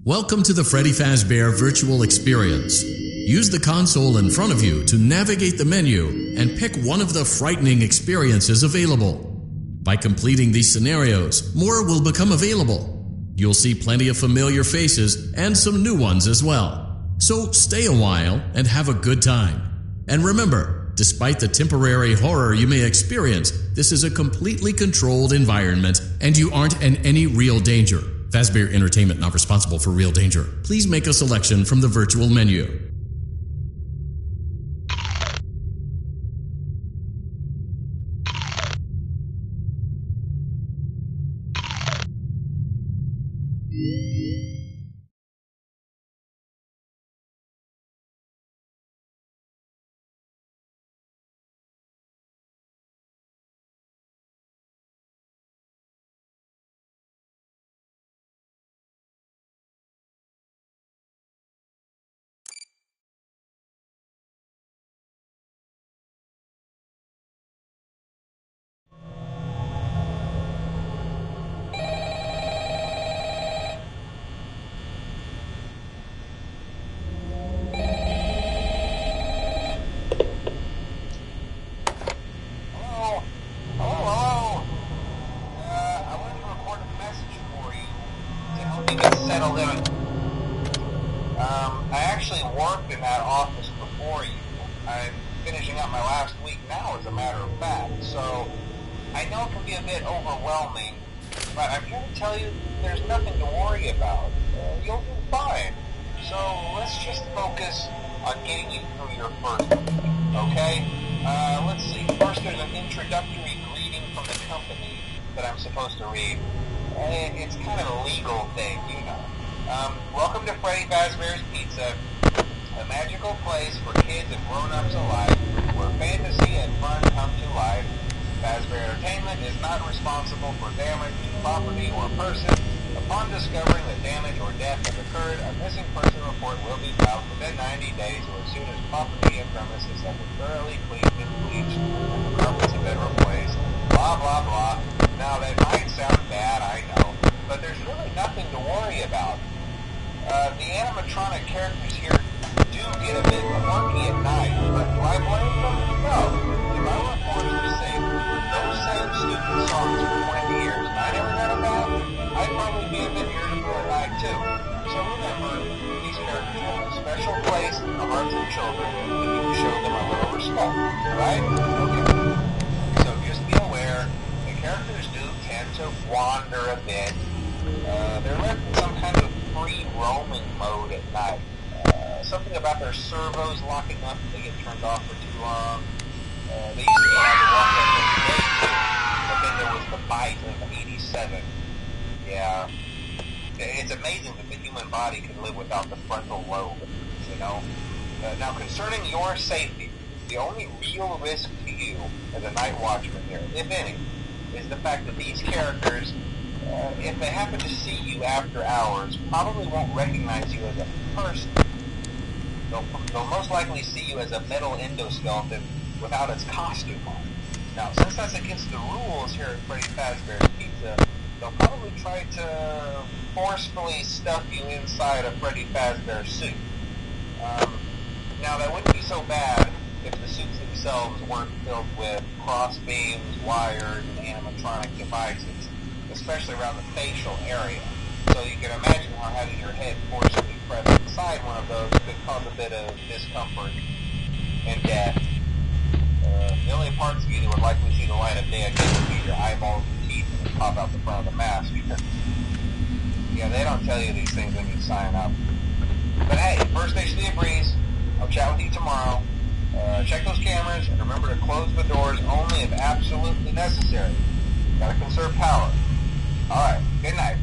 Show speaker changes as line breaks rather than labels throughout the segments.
Welcome to the Freddy Fazbear Virtual Experience. Use the console in front of you to navigate the menu and pick one of the frightening experiences available. By completing these scenarios, more will become available. You'll see plenty of familiar faces and some new ones as well. So stay a while and have a good time. And remember, despite the temporary horror you may experience, this is a completely controlled environment and you aren't in any real danger. Fazbear Entertainment not responsible for real danger. Please make a selection from the virtual menu.
Settled in. I actually worked in that office before you. I'm finishing up my last week now, as a matter of fact, so I know it can be a bit overwhelming, but I'm here to tell you there's nothing to worry about. You'll do fine. So let's just focus on getting you through your first week, okay? Let's see. First, there's an introductory greeting from the company that I'm supposed to read. It's kind of a legal thing, you know. Welcome to Freddy Fazbear's Pizza, a magical place for kids and grown-ups alike, where fantasy and fun come to life. Fazbear Entertainment is not responsible for damage to property or person. Upon discovering that damage or death has occurred, a missing person report will be filed within 90 days or as soon as property and premises have been thoroughly cleaned and bleached and the carpets have been replaced. Blah, blah, blah. Now, that might sound bad, I know, but there's really nothing to worry about. The animatronic characters here do get a bit quirky at night, but do I blame them? No. If I were forced to sing those same stupid songs for 20 years and I never got them back, I'd probably be a bit irritable at night too. So remember, these characters have a special place in the hearts of children if you show them a little respect, right? Okay. So just be aware, the characters do tend to wander a bit. They're left in some kind of free roaming mode at night. Something about their servos locking up if they get turned off for too long. They used to have to walk that way too, but then there was the bite of 87. Yeah. It's amazing that the human body can live without the frontal lobe, you know? Now, concerning your safety, the only real risk to you as a night watchman here, if any, is the fact that these characters, if they happen to see you after hours, probably won't recognize you as a person. They'll most likely see you as a metal endoskeleton without its costume on. Now, since that's against the rules here at Freddy Fazbear's Pizza, they'll probably try to forcefully stuff you inside a Freddy Fazbear suit. Now, that wouldn't be so bad if the suits themselves weren't filled with cross beams, wires, and animatronic devices, especially around the facial area. So you can imagine how having your head forcibly pressed inside one of those could cause a bit of discomfort and death. The only parts of you that would likely see the light of day again would be your eyeballs and teeth that would pop out the front of the mask. Yeah, they don't tell you these things when you sign up. But hey, first station of the breeze. I'll chat with you tomorrow. Check those cameras and remember to close the doors only if absolutely necessary. Gotta conserve power. Alright, good night.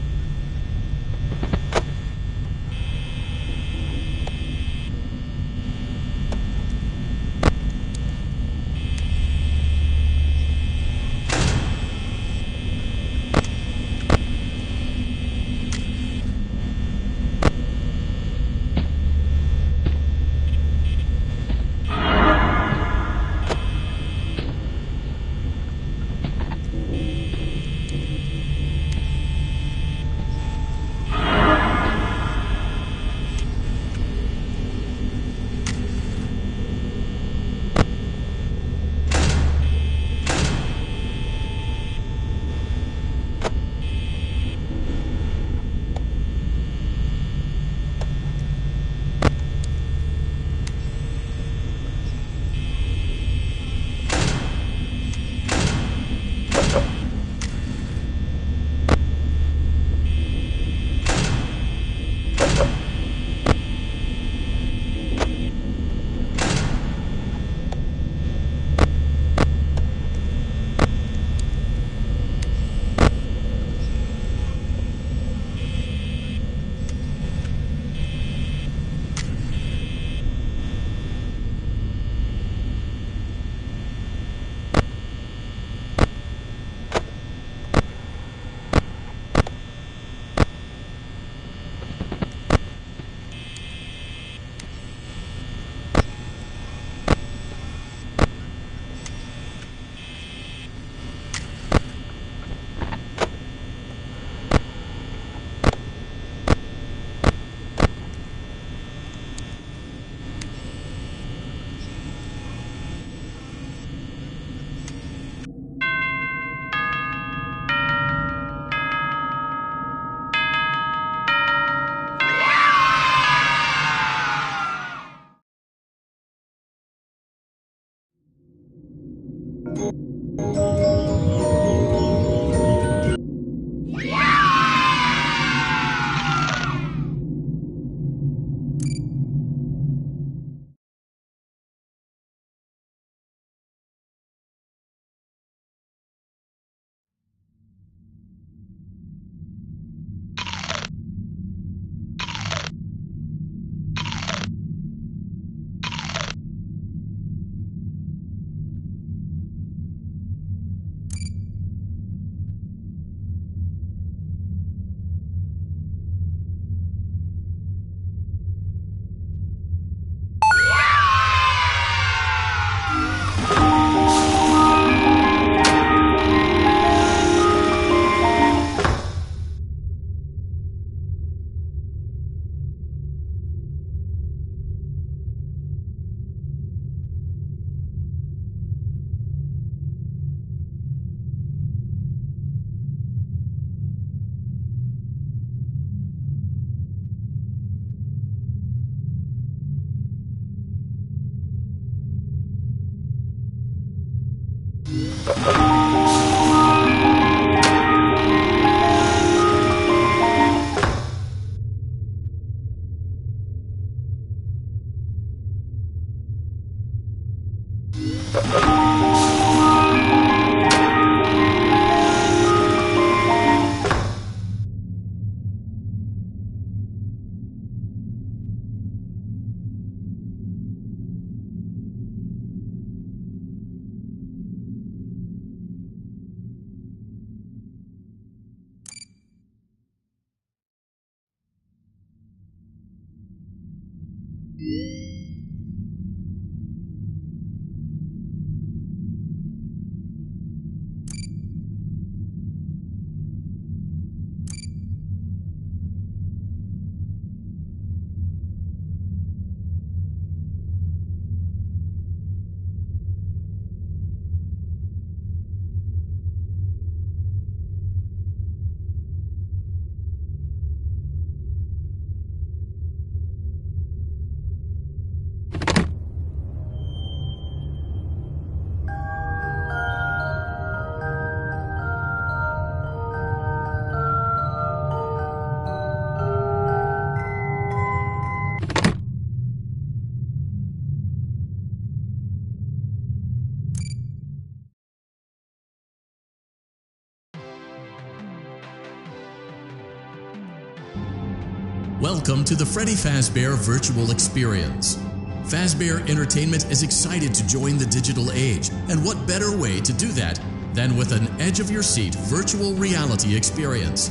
Welcome to the Freddy Fazbear Virtual Experience. Fazbear Entertainment is excited to join the digital age, and what better way to do that than with an edge-of-your-seat virtual reality experience.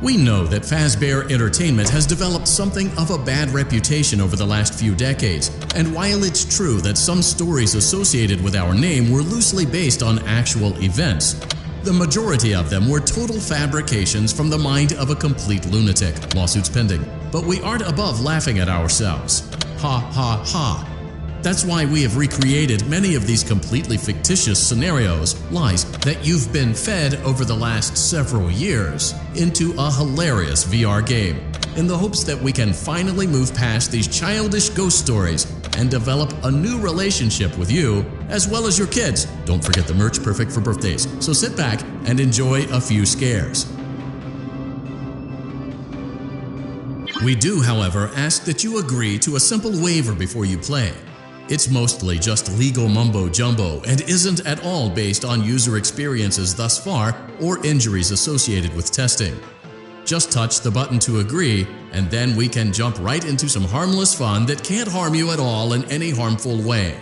We know that Fazbear Entertainment has developed something of a bad reputation over the last few decades, and while it's true that some stories associated with our name were loosely based on actual events, the majority of them were total fabrications from the mind of a complete lunatic. Lawsuits pending. But we aren't above laughing at ourselves. Ha ha ha. That's why we have recreated many of these completely fictitious scenarios, lies, that you've been fed over the last several years into a hilarious VR game, in the hopes that we can finally move past these childish ghost stories and develop a new relationship with you, as well as your kids. Don't forget the merch, perfect for birthdays. So sit back and enjoy a few scares. We do, however, ask that you agree to a simple waiver before you play. It's mostly just legal mumbo-jumbo and isn't at all based on user experiences thus far or injuries associated with testing. Just touch the button to agree, and then we can jump right into some harmless fun that can't harm you at all in any harmful way.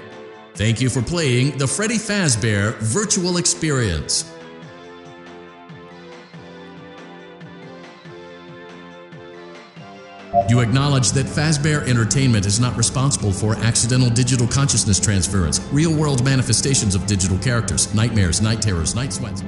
Thank you for playing the Freddy Fazbear Virtual Experience. You acknowledge that Fazbear Entertainment is not responsible for accidental digital consciousness transference, real-world manifestations of digital characters, nightmares, night terrors, night sweats.